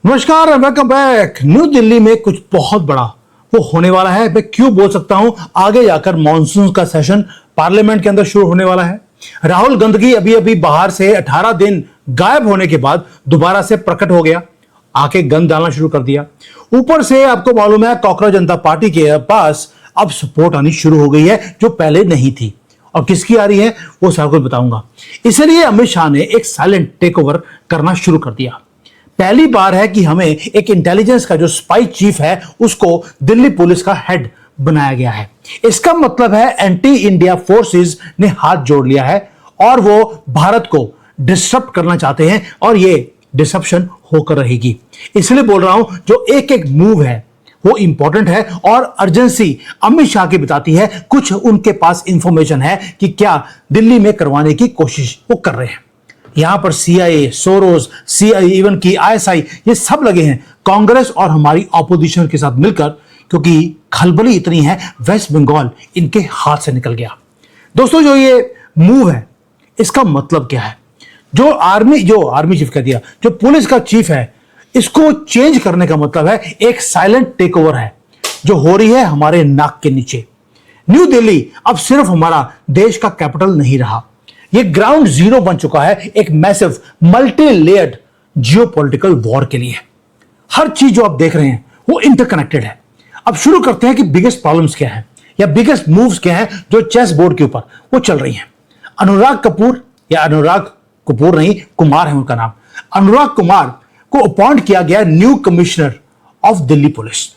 नमस्कार and welcome back. New Delhi में कुछ बहुत बड़ा वो होने वाला है। मैं क्यों बोल सकता हूं, आगे जाकर मॉनसून का सेशन पार्लियामेंट के अंदर शुरू होने वाला है। राहुल गांधी अभी अभी बाहर से 18 दिन गायब होने के बाद दोबारा से प्रकट हो गया, आके गंद डालना शुरू कर दिया। ऊपर से आपको मालूम है कॉकरोच जनता पार्टी के पास अब सपोर्ट आनी शुरू हो गई है जो पहले नहीं थी, और किसकी आ रही है वो सारा कुछ बताऊंगा। इसलिए अमित शाह ने एक साइलेंट टेक ओवर करना शुरू कर दिया। पहली बार है कि हमें एक इंटेलिजेंस का जो स्पाई चीफ है उसको दिल्ली पुलिस का हेड बनाया गया है। इसका मतलब है एंटी इंडिया फोर्सेस ने हाथ जोड़ लिया है और वो भारत को डिस्टर्ब करना चाहते हैं, और ये डिसरप्शन होकर रहेगी। इसलिए बोल रहा हूं जो एक एक मूव है वो इंपॉर्टेंट है और अर्जेंसी अमित शाह की बताती है। कुछ उनके पास इंफॉर्मेशन है कि क्या दिल्ली में करवाने की कोशिश वो कर रहे हैं। यहां पर सीआईए, सोरोस, इवन की आईएसआई, ये सब लगे हैं कांग्रेस और हमारी ऑपोजिशन के साथ मिलकर, क्योंकि खलबली इतनी है वेस्ट बंगाल इनके हाथ से निकल गया। दोस्तों जो ये मूव है इसका मतलब क्या है? जो आर्मी चीफ कह दिया, जो पुलिस का चीफ है, इसको चेंज करने का मतलब है एक साइलेंट टेक ओवर है जो हो रही है हमारे नाक के नीचे। न्यू दिल्ली अब सिर्फ हमारा देश का कैपिटल नहीं रहा, ये ग्राउंड जीरो बन चुका है एक massive multi layered geopolitical war के लिए। हर चीज जो आप देख रहे हैं वो इंटरकनेक्टेड है। अब शुरू करते हैं कि बिगेस्ट प्रॉब्लम्स क्या है या बिगेस्ट मूव्स क्या हैं जो चेस बोर्ड के ऊपर वो चल रही हैं। अनुराग कपूर, या अनुराग कपूर नहीं, कुमार है उनका नाम, अनुराग कुमार को अपॉइंट किया गया new commissioner of Delhi police.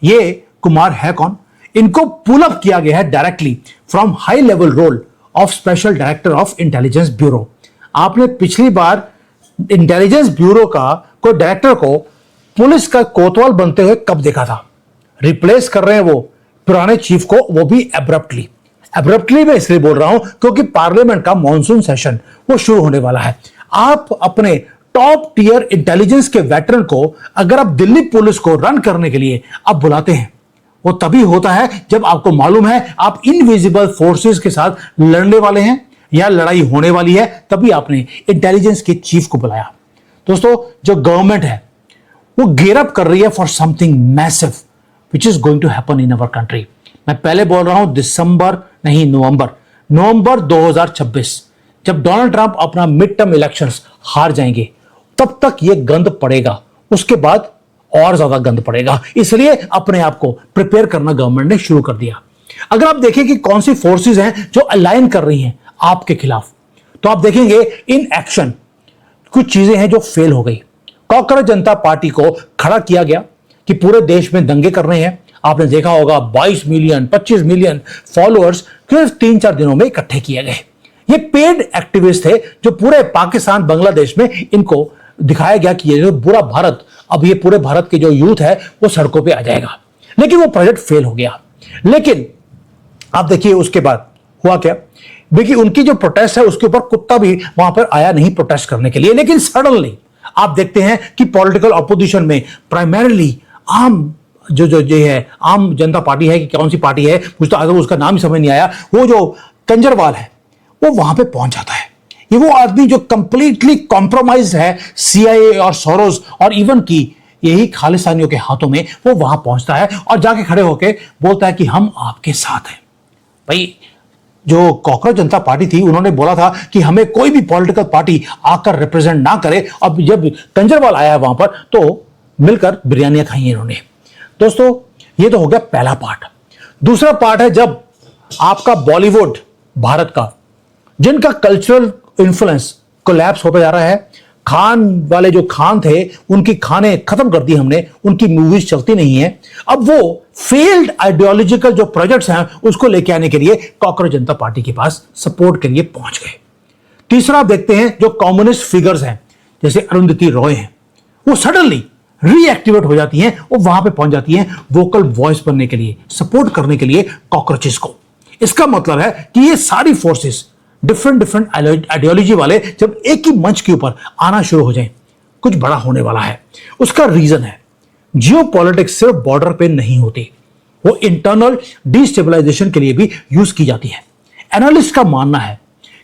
ये कुमार है कौन? इनको पुल अप किया गया है directly from high level role of special director of intelligence bureau. आपने पिछली बार इंटेलिजेंस ब्यूरो का कोई डायरेक्टर को पुलिस का कोतवाल बनते हुए कब देखा था? रिप्लेस कर रहे हैं वो पुराने चीफ को, वो भी एब्रप्टली मैं इसलिए बोल रहा हूं क्योंकि पार्लियामेंट का मॉनसून सेशन वो शुरू होने वाला है। आप अपने टॉप टीयर इंटेलिजेंस के वेटरन को अगर आप दिल्ली पुलिस को रन करने के लिए आप बुलाते हैं, वो तभी होता है जब आपको मालूम है आप इनविजिबल फोर्सेस के साथ लड़ने वाले हैं या लड़ाई होने वाली है, तभी आपने इंटेलिजेंस के चीफ को बुलाया। दोस्तों जो गवर्नमेंट है वो गियर अप कर रही है for something massive which is going to happen in our country. मैं पहले बोल रहा हूं नवंबर 2026 जब डोनाल्ड ट्रंप अपना मिड टर्म इलेक्शंस हार जाएंगे तब तक ये गंद पड़ेगा, उसके बाद और ज्यादा गंद पड़ेगा। इसलिए अपने आप को प्रिपेयर करना गवर्नमेंट ने शुरू कर दिया। अगर आप देखें कि कौन सी फोर्सेस हैं जो अलाइन कर रही हैं आपके खिलाफ, तो आप देखेंगे इन एक्शन कुछ चीजें हैं जो फेल हो गई। कॉकरोच जनता पार्टी को खड़ा किया गया कि पूरे देश में दंगे कर रहे हैं। आपने देखा होगा 22 मिलियन 25 मिलियन फॉलोअर्स सिर्फ 3-4 दिनों में इकट्ठे किए गए। ये पेड एक्टिविस्ट थे जो पूरे पाकिस्तान बांग्लादेश में इनको दिखाया गया कि ये जो बुरा भारत, अब ये पूरे भारत के जो यूथ है वो सड़कों पे आ जाएगा। लेकिन वो प्रोजेक्ट फेल हो गया। लेकिन आप देखिए उसके बाद हुआ क्या। देखिए उनकी जो प्रोटेस्ट है उसके ऊपर कुत्ता भी वहां पर आया नहीं प्रोटेस्ट करने के लिए। लेकिन सडनली आप देखते हैं कि पॉलिटिकल ऑपोजिशन में प्राइमरीली आम जो है आम जनता पार्टी है कि कौन सी पार्टी है मुझे तो अगर उसका नाम ही समझ नहीं आया, वो जो कंजरवाल है वो वहां पे पहुंच जाता है। ये वो आदमी जो कंप्लीटली कॉम्प्रोमाइज है सीआईए और सोरोस और इवन की यही खालिस्तानियों के हाथों में, वो वहां पहुंचता है और जाके खड़े होके बोलता है कि हम आपके साथ हैं। भाई जो कॉकरोच जनता पार्टी थी उन्होंने बोला था कि हमें कोई भी पॉलिटिकल पार्टी आकर रिप्रेजेंट ना करे। अब जब कंजरवाल आया है वहां पर तो मिलकर बिरयानियां खाई हैं इन्होंने। दोस्तों ये तो हो गया पहला पार्ट। दूसरा पार्ट है जब आपका बॉलीवुड भारत का, जिनका कल्चरल इन्फ्लुएंस कोलैप्स होता जा रहा है, खान वाले जो खान थे उनकी खाने खत्म कर दी हमने, उनकी मूवीज चलती नहीं है। अब वो फेल्ड आइडियोलॉजिकल जो प्रोजेक्ट्स हैं उसको लेके आने के लिए कॉकरोच जनता पार्टी के पास सपोर्ट के लिए पहुंच गए। तीसरा देखते हैं जो कम्युनिस्ट फिगर्स हैं जैसे अरुंधति रॉय हैं, वो सडनली रीएक्टिवेट हो जाती हैं, वो वहां पे पहुंच जाती हैं वोकल वॉइस बनने के लिए, सपोर्ट करने के लिए कॉकरोचेस को। इसका मतलब है कि ये सारी फोर्सेस डिफरेंट आइडियोलॉजी वाले जब एक ही मंच के ऊपर आना शुरू हो जाएं, कुछ बड़ा होने वाला है। उसका रीजन है जियोपॉलिटिक्स सिर्फ बॉर्डर पे नहीं होती, वो इंटरनल डिस्टेबलाइजेशन के लिए भी यूज की जाती है। एनालिस्ट का मानना है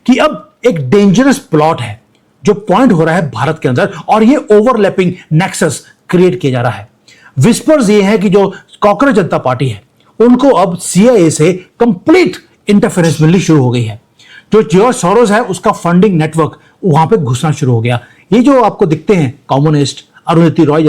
कि अब एक डेंजरस प्लॉट है जो पॉइंट हो रहा है भारत के अंदर, और ये ओवरलैपिंग नेक्सस क्रिएट किया जा रहा है। विस्पर्स ये है कि जो कॉकरोच जनता पार्टी है उनको अब CIA से कंप्लीट इंटरफेरेंस मिलनी शुरू हो गई है। जो जॉर्ज सोरोस है उसका फंडिंग नेटवर्क वहां पे घुसना शुरू हो गया। ये जो आपको दिखते हैं कम्युनिस्ट, अरुंधति रॉय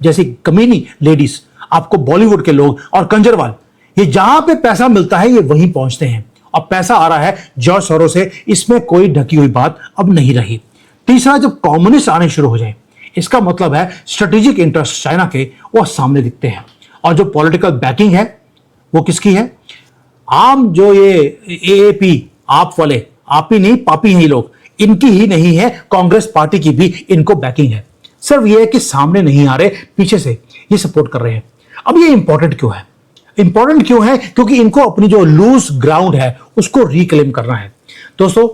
जैसी कमीनी लेडीज, आपको बॉलीवुड के लोग और कंजरवाल, ये जहां पे पैसा मिलता है ये वहीं पहुंचते हैं, और पैसा आ रहा है जॉर्ज सोरोस से। इसमें कोई ढकी हुई बात अब नहीं रही। तीसरा, जब कम्युनिस्ट आने शुरू हो जाए, इसका मतलब है स्ट्रेटेजिक इंटरेस्ट चाइना के वो सामने दिखते हैं। और जो पॉलिटिकल बैकिंग है वो किसकी है? आम जो ये AAP, आप वाले, आप ही नहीं पापी हैं ये लोग, इनकी ही नहीं है, कांग्रेस पार्टी की भी इनको बैकिंग है। सिर्फ ये है कि सामने नहीं आ रहे, पीछे से ये सपोर्ट कर रहे हैं। अब ये इंपॉर्टेंट क्यों है? इंपॉर्टेंट क्यों है? क्योंकि इनको अपनी जो लूज ग्राउंड है उसको रिक्लेम करना है। दोस्तों,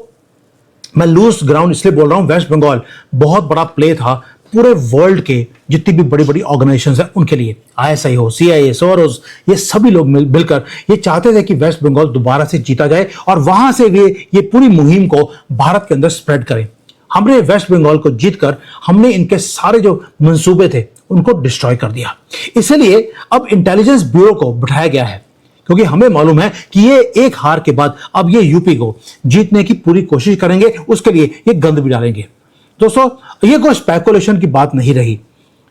मैं लूज ग्राउंड इसलिए बोल रहा हूं, वेस्ट बंगाल बहुत बड़ा प्ले था पूरे वर्ल्ड के जितनी भी बड़ी बड़ी ऑर्गेनाइजेशंस हैं उनके लिए, ISI हो, CIA, सोरोस, ये सभी लोग मिलकर ये चाहते थे कि वेस्ट बंगाल दोबारा से जीता जाए और वहां से ये पूरी मुहिम को भारत के अंदर स्प्रेड करें। हमने वेस्ट बंगाल को जीतकर हमने इनके सारे जो मंसूबे थे उनको डिस्ट्रॉय कर दिया। इसलिए अब इंटेलिजेंस ब्यूरो को बिठाया गया है, क्योंकि हमें मालूम है कि ये एक हार के बाद अब ये यूपी को जीतने की पूरी कोशिश करेंगे, उसके लिए ये गंद भी डालेंगे। दोस्तों, ये कोई स्पेकुलेशन की बात नहीं रही,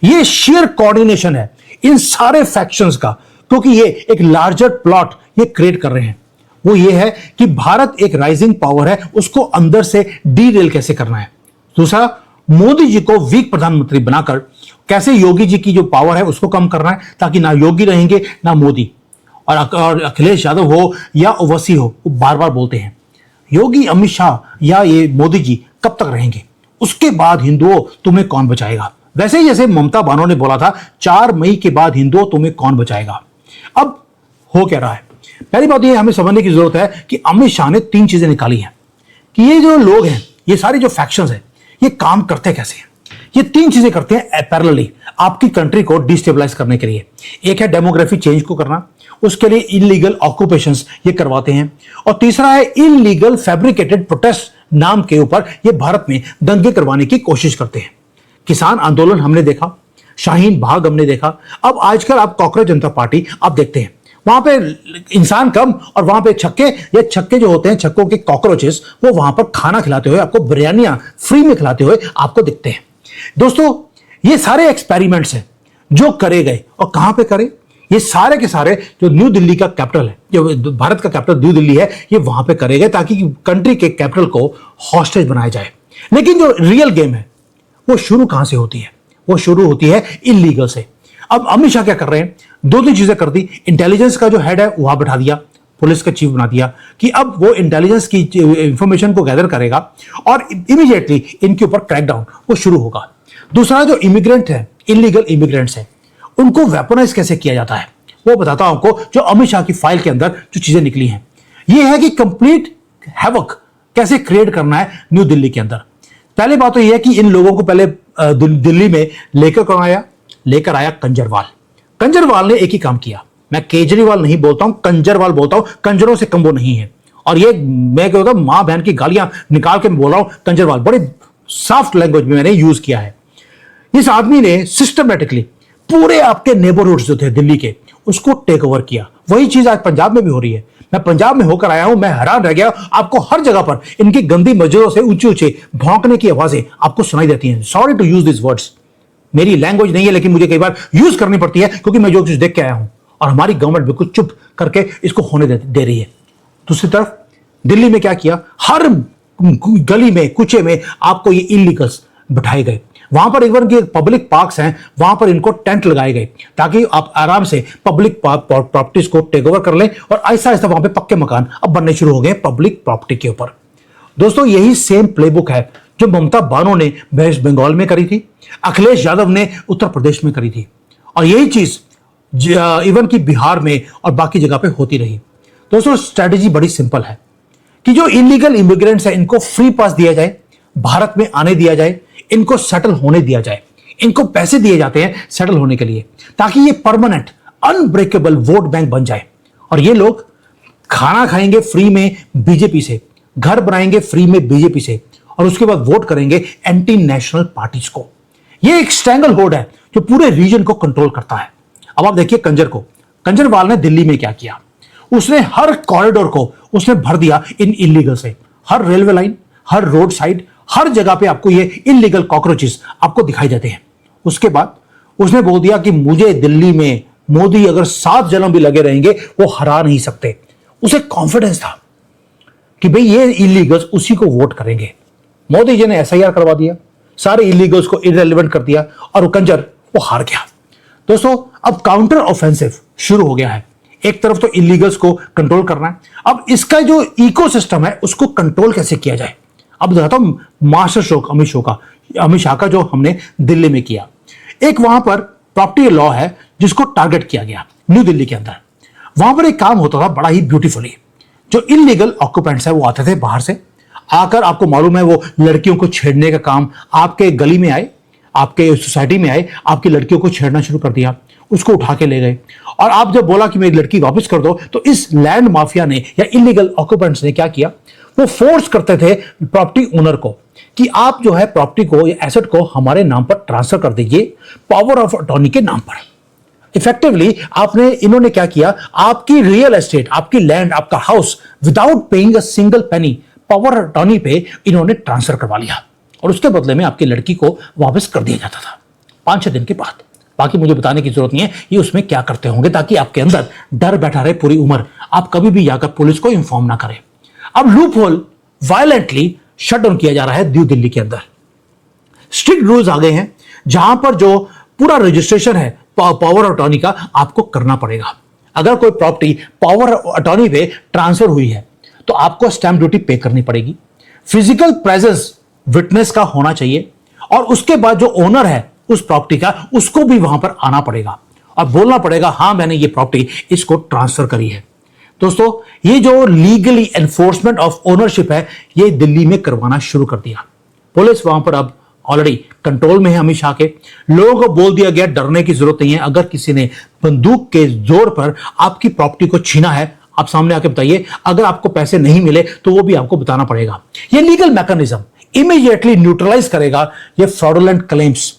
ये शेयर कोऑर्डिनेशन है इन सारे फैक्शंस का, क्योंकि ये एक लार्जर प्लॉट ये क्रिएट कर रहे हैं। वो ये है कि भारत एक राइजिंग पावर है, उसको अंदर से डीरेल कैसे करना है। दूसरा, मोदी जी को वीक प्रधानमंत्री बनाकर कैसे योगी जी की जो पावर है उसको कम करना है, ताकि ना योगी रहेंगे ना मोदी, और अखिलेश यादव हो या ओवैसी हो, वो बार बार बोलते हैं योगी, अमित शाह या ये मोदी जी कब तक रहेंगे, उसके बाद हिंदुओं तुम्हें कौन बचाएगा। वैसे ही जैसे ममता बानो ने बोला था 4 मई के बाद हिंदुओं तुम्हें कौन बचाएगा। अब हो क्या रहा है? पहली बात ये हमें समझने की जरूरत है कि अमित शाह ने 3 चीजें निकाली हैं कि ये जो लोग हैं, ये सारे जो फैक्शंस हैं, ये काम करते कैसे हैं। ये 3 चीजें करते हैं पैरेलली आपकी कंट्री को डिस्टेबलाइज करने के लिए। एक है डेमोग्राफी चेंज को करना, उसके लिए इलीगल ऑक्यूपेशंस ये करवाते हैं, और तीसरा है इलीगल फैब्रिकेटेड प्रोटेस्ट नाम के ऊपर ये भारत में दंगे करवाने की कोशिश करते हैं। किसान आंदोलन हमने देखा, शाहीन बाग हमने देखा, अब आजकल आप कॉकरोच जनता पार्टी आप देखते हैं, वहां पे इंसान कम और वहां पे छक्के जो होते हैं, छक्कों के कॉकरोचेस, वो वहां पर खाना खिलाते हुए, आपको बिरयानियां फ्री में खिलाते हुए आपको दिखते हैं। दोस्तों, ये सारे एक्सपेरिमेंट्स हैं जो करे गए, और कहां पे करे? ये सारे के सारे जो न्यू दिल्ली का कैपिटल है, जो भारत का कैपिटल न्यू दिल्ली है, ये वहां पे करे गए ताकि कंट्री के कैपिटल को हॉस्टेज बनाया जाए। लेकिन जो रियल गेम है वो शुरू कहां से होती है? वो शुरू होती है इलीगल से। अब अमित शाह क्या कर रहे हैं? 2-3 चीजें कर दी। इंटेलिजेंस का जो हेड है वहां बैठा दिया, पुलिस का चीफ बना दिया कि अब वो इंटेलिजेंस की इंफॉर्मेशन को गैदर करेगा और इमीडिएटली इनके ऊपर क्रैकडाउन वो शुरू होगा। दूसरा, जो इमिग्रेंट है, इलीगल इमिग्रेंट्स है, उनको वेपनाइज कैसे किया जाता है वो बताता हूं आपको। जो अमित शाह की फाइल के अंदर जो चीजें निकली हैं, ये है कि कंप्लीट हैवक कैसे क्रिएट करना है न्यू दिल्ली के अंदर। पहली बात तो यह है कि इन लोगों को पहले दिल्ली में लेकर आया कंजरवाल ने एक ही काम किया। मैं केजरीवाल नहीं बोलता हूं, कंजरवाल बोलता हूं, कंजरों से कम वो नहीं है। और ये मैं क्या होता मां बहन की गालियां निकाल के बोल रहा हूं, कंजरवाल बड़े सॉफ्ट लैंग्वेज में मैंने यूज किया है। इस आदमी ने सिस्टमेटिकली पूरे आपके नेबरहुड्स जो थे दिल्ली के, उसको टेक ओवर किया। वही चीज आज पंजाब में भी हो रही है। मैं पंजाब में होकर आया हूं, मैं हैरान रह गया। आपको हर जगह पर इनकी गंदी मस्जिदों से ऊंचे ऊंचे भौंकने की आवाजें आपको सुनाई देती हैं। Sorry to use this words, मेरी लैंग्वेज नहीं है, लेकिन मुझे कई बार यूज करनी पड़ती है क्योंकि मैं जो कुछ देख के आया हूं, और हमारी गवर्नमेंट बिल्कुल चुप करके इसको होने दे रही है। दूसरी तरफ दिल्ली में क्या किया, हर गली में कुचे में आपको ये इलीगल्स बिठाए गए। वहां पर इवन के पब्लिक पार्क्स हैं, वहां पर इनको टेंट लगाए गए ताकि आप आराम से पब्लिक प्रॉपर्टीज को टेक ओवर कर लें, और ऐसा ऐसा वहां पे पक्के मकान अब बनने शुरू हो गए पब्लिक प्रॉपर्टी के ऊपर। दोस्तों, यही सेम प्लेबुक है जो ममता बानो ने वेस्ट बंगाल में करी थी, अखिलेश यादव ने उत्तर प्रदेश में करी थी, और यही चीज इवन की बिहार में और बाकी जगह पे होती रही। दोस्तों, स्ट्रेटेजी बड़ी सिंपल है कि जो इलीगल इमिग्रेंट्स है इनको फ्री पास दिया जाए, भारत में आने दिया जाए, इनको सेटल होने दिया जाए, इनको पैसे दिए जाते हैं सेटल होने के लिए, ताकि ये परमानेंट अनब्रेकेबल वोट बैंक बन जाए, और ये लोग खाना खाएंगे फ्री में बीजेपी से, घर बनाएंगे फ्री में बीजेपी से, और उसके बाद वोट करेंगे एंटी नेशनल पार्टीज को। ये एक स्ट्रैंगल होल्ड है जो पूरे रीजन को कंट्रोल करता है। अब आप देखिए कंजर को, कंजरवाल ने दिल्ली में क्या किया, उसने हर कॉरिडोर को उसने भर दिया इन इलीगल से। हर रेलवे लाइन, हर रोड साइड, हर जगह पे आपको ये इलीगल कॉकरोचेस आपको दिखाई देते हैं। उसके बाद उसने बोल दिया कि मुझे दिल्ली में मोदी अगर 7 जन्म भी लगे रहेंगे वो हरा नहीं सकते। उसे कॉन्फिडेंस था कि भाई ये इलीगल्स उसी को वोट करेंगे। मोदी जी ने एसआईआर करवा दिया, सारे इलीगल्स को इररिलेवेंट कर दिया और वो कंजर वो हार गया। दोस्तों अब काउंटर ऑफेंसिव शुरू हो गया है। एक तरफ तो इलीगल्स को कंट्रोल करना है, अब इसका जो इकोसिस्टम है उसको कंट्रोल कैसे किया जाए। अब बताता हूं मास्टर स्ट्रोक अमित शाह का जो हमने दिल्ली में किया। एक वहां पर प्रॉपर्टी लॉ है जिसको टारगेट किया गया न्यू दिल्ली के अंदर। वहां पर एक काम होता था बड़ा ही ब्यूटीफुली। जो इलीगल ऑक्यूपेंट्स है वो आते थे बाहर से आकर, आपको मालूम है वो लड़कियों को छेड़ने का काम, आपके गली में आए, आपके सोसाइटी में आए, आपकी लड़कियों को छेड़ना शुरू कर दिया, उसको उठा के ले गए। और आप जब बोला कि मेरी लड़की वापस कर दो, तो इस लैंड माफिया ने या इलीगल ऑक्यूपेंट्स ने क्या किया, वो फोर्स करते थे प्रॉपर्टी ओनर को कि आप जो है प्रॉपर्टी को या एसेट को हमारे नाम पर ट्रांसफर कर दीजिए, पावर ऑफ अटॉर्नी के नाम पर। इफेक्टिवली इन्होंने क्या किया, आपकी रियल एस्टेट, आपकी लैंड, आपका house without paying a single penny power attorney पे इन्होंने ट्रांसफर करवा लिया और उसके बदले में आपकी लड़की को वापस कर दिया जाता था 5-6 दिन के बाद। बाकी मुझे बताने की जरूरत नहीं है ये उसमें क्या करते होंगे, ताकि आपके अंदर डर बैठा रहे पूरी उम्र, आप कभी भी जाकर पुलिस को इंफॉर्म ना करें। अब loop hole violently shut down किया जा रहा है न्यू दिल्ली के अंदर। स्ट्रिक्ट रूल्स आ गए हैं जहां पर जो पूरा रजिस्ट्रेशन है पावर अटॉर्नी का आपको करना पड़ेगा। अगर कोई प्रॉपर्टी पावर अटॉर्नी पे ट्रांसफर हुई है तो आपको स्टैंप ड्यूटी पे करनी पड़ेगी। फिजिकल प्रेजेंस विटनेस का होना चाहिए और उसके बाद जो ओनर है उस प्रॉपर्टी का उसको भी वहां पर आना पड़ेगा और बोलना पड़ेगा हाँ मैंने ये प्रॉपर्टी इसको ट्रांसफर करी है। दोस्तों ये जो लीगली एनफोर्समेंट ऑफ ओनरशिप है ये दिल्ली में करवाना शुरू कर दिया। पुलिस वहां पर अब ऑलरेडी कंट्रोल में है अमित शाह के। लोगों को बोल दिया गया डरने की जरूरत नहीं है, अगर किसी ने बंदूक के जोर पर आपकी प्रॉपर्टी को छीना है आप सामने आके बताइए, अगर आपको पैसे नहीं मिले तो वो भी आपको बताना पड़ेगा। ये लीगल मैकेनिज्म इमीडिएटली न्यूट्रलाइज करेगा ये फ्रॉडुलेंट क्लेम्स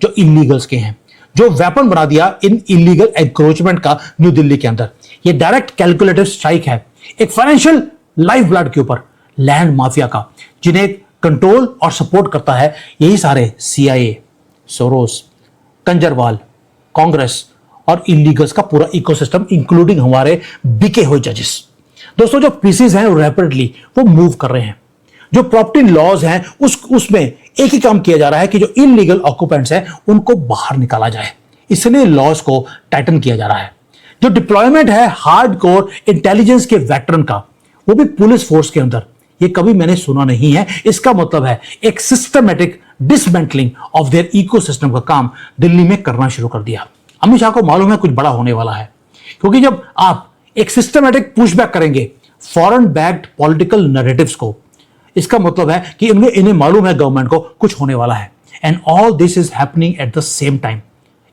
जो इलीगल्स के हैं, जो वेपन बना दिया इन इलीगल एंक्रोचमेंट का न्यू दिल्ली के अंदर। ये डायरेक्ट कैलकुलेटिव स्ट्राइक है एक फाइनेंशियल लाइफ ब्लड के ऊपर, लैंड माफिया का, जिन्हें कंट्रोल और सपोर्ट करता है यही सारे सीआईए, सोरोस, कंजरवाल, कांग्रेस और इलीगल्स का पूरा इकोसिस्टम, इंक्लूडिंग हमारे बिके हुए जजेस। दोस्तों जो पीसीज हैं रैपिडली वो मूव कर रहे हैं। जो प्रॉपर्टी लॉज हैं उसमें एक ही काम किया जा रहा है कि जो इलीगल ऑक्यूपेंट्स हैं उनको बाहर निकाला जाए, इसलिए लॉज को टाइटन किया जा रहा है। जो डिप्लॉयमेंट है हार्डकोर इंटेलिजेंस के वेटरन का, वो भी पुलिस फोर्स के अंदर, ये कभी मैंने सुना नहीं है। इसका मतलब है एक systematic dismantling of their ecosystem का काम दिल्ली में करना शुरू कर दिया। अमित शाह को मालूम है कुछ बड़ा होने वाला है, क्योंकि जब आप एक सिस्टमेटिक पुशबैक करेंगे फॉरेन बैक्ड पॉलिटिकल नैरेटिव्स को, इसका मतलब है कि इन्हें मालूम है गवर्नमेंट को कुछ होने वाला है। And all this is happening at the same time.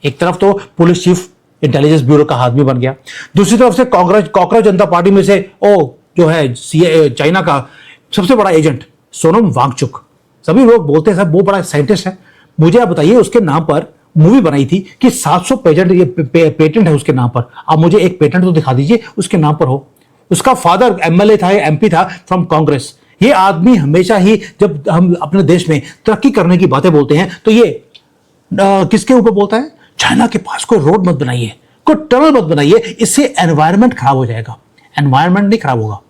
एक तरफ तो पुलिस चीफ इंटेलिजेंस ब्यूरो का आदमी बन गया, दूसरी तरफ से कॉकरोच जनता पार्टी में से जो है चाइना का सबसे बड़ा एजेंट सोनम वांगचुक, सभी लोग बोलते हैं सर वो बड़ा साइंटिस्ट है। मुझे आप बताइए उसके नाम पर मूवी बनाई थी कि 700 पेटेंट है उसके नाम पर, आप मुझे एक पेटेंट तो दिखा दीजिए उसके नाम पर हो। उसका फादर एमएलए था, एमपी था फ्रॉम कांग्रेस। ये आदमी हमेशा ही जब हम अपने देश में तरक्की करने की बातें बोलते हैं तो ये किसके ऊपर बोलता है, चाइना के पास कोई रोड मत बनाइए, कोई टनल मत बनाइए, इससे एनवायरमेंट खराब हो जाएगा। एनवायरमेंट नहीं खराब होगा,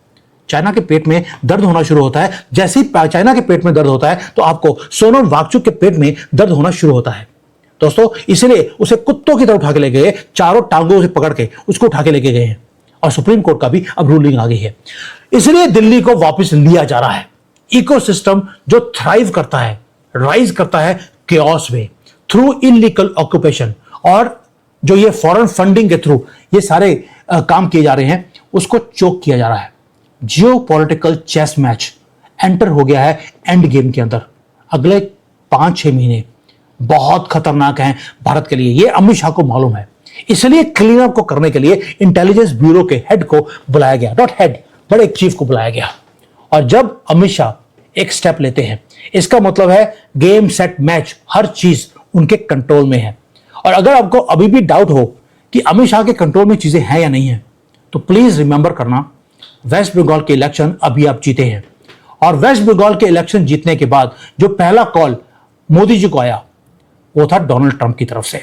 चाइना के पेट में दर्द होना शुरू होता है। जैसे ही चाइना के पेट में दर्द होता है तो आपको सोनम वांगचुक के पेट में दर्द होना शुरू होता है। दोस्तों इसलिए उसे कुत्तों की तरह उठा के ले गए, चारों टांगों से पकड़ के उसको उठा के लेके गए हैं और सुप्रीम कोर्ट का भी अब रूलिंग आ गई है। इसलिए दिल्ली को वापस लिया जा रहा है। इकोसिस्टम जो थ्राइव करता है, राइज करता है केओस में थ्रू इलीगल ऑक्यूपेशन, और जो ये फॉरेन फंडिंग के थ्रू ये सारे काम किए जा रहे हैं उसको चोक किया जा रहा है। Geopolitical chess match enter हो गया है एंड गेम के अंदर। अगले 5-6 महीने बहुत खतरनाक हैं भारत के लिए, ये अमित शाह को मालूम है। इसलिए क्लीन अप को करने के लिए इंटेलिजेंस ब्यूरो के हेड को बुलाया गया, नॉट हेड बट एक चीफ को बुलाया गया। और जब अमित शाह एक स्टेप लेते हैं। इसका मतलब है गेम सेट मैच, हर चीज उनके कंट्रोल में है। और अगर आपको अभी भी डाउट हो कि अमित शाह के कंट्रोल में चीजें हैं या नहीं है, तो प्लीज रिमेंबर करना, वेस्ट बंगाल के इलेक्शन अभी आप जीते हैं। और वेस्ट बंगाल के इलेक्शन जीतने के बाद जो पहला कॉल मोदी जी को आया वो था डोनाल्ड ट्रंप की तरफ से,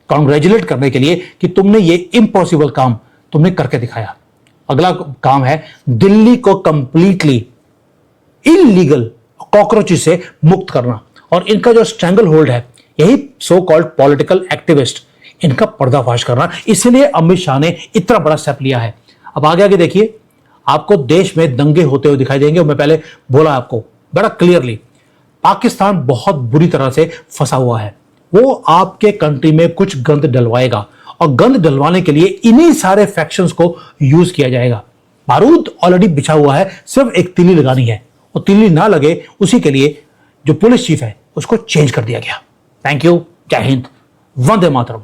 कॉन्ग्रेचुलेट करने के लिए कि तुमने ये इम्पॉसिबल काम तुमने करके दिखाया। अगला काम है दिल्ली को कंप्लीटली इलीगल कॉकरोचेस से मुक्त करना। और इनका जो स्ट्रैंगल होल्ड है, यही सो कॉल्ड पॉलिटिकल एक्टिविस्ट, इनका पर्दाफाश करना। इसलिए अमित शाह ने इतना बड़ा स्टेप लिया है। अब आगे आगे देखिए, आपको देश में दंगे होते हुए दिखाई देंगे। मैं पहले बोला आपको बड़ा क्लियरली, पाकिस्तान बहुत बुरी तरह से फंसा हुआ है। वो आपके कंट्री में कुछ गंद डलवाएगा और गंद डलवाने के लिए इन्हीं सारे फैक्शंस को यूज किया जाएगा। बारूद ऑलरेडी बिछा हुआ है, सिर्फ एक तीली लगानी है, और तीली ना लगे उसी के लिए जो पुलिस चीफ है उसको चेंज कर दिया गया। थैंक यू, जय हिंद, वंदे मातरम।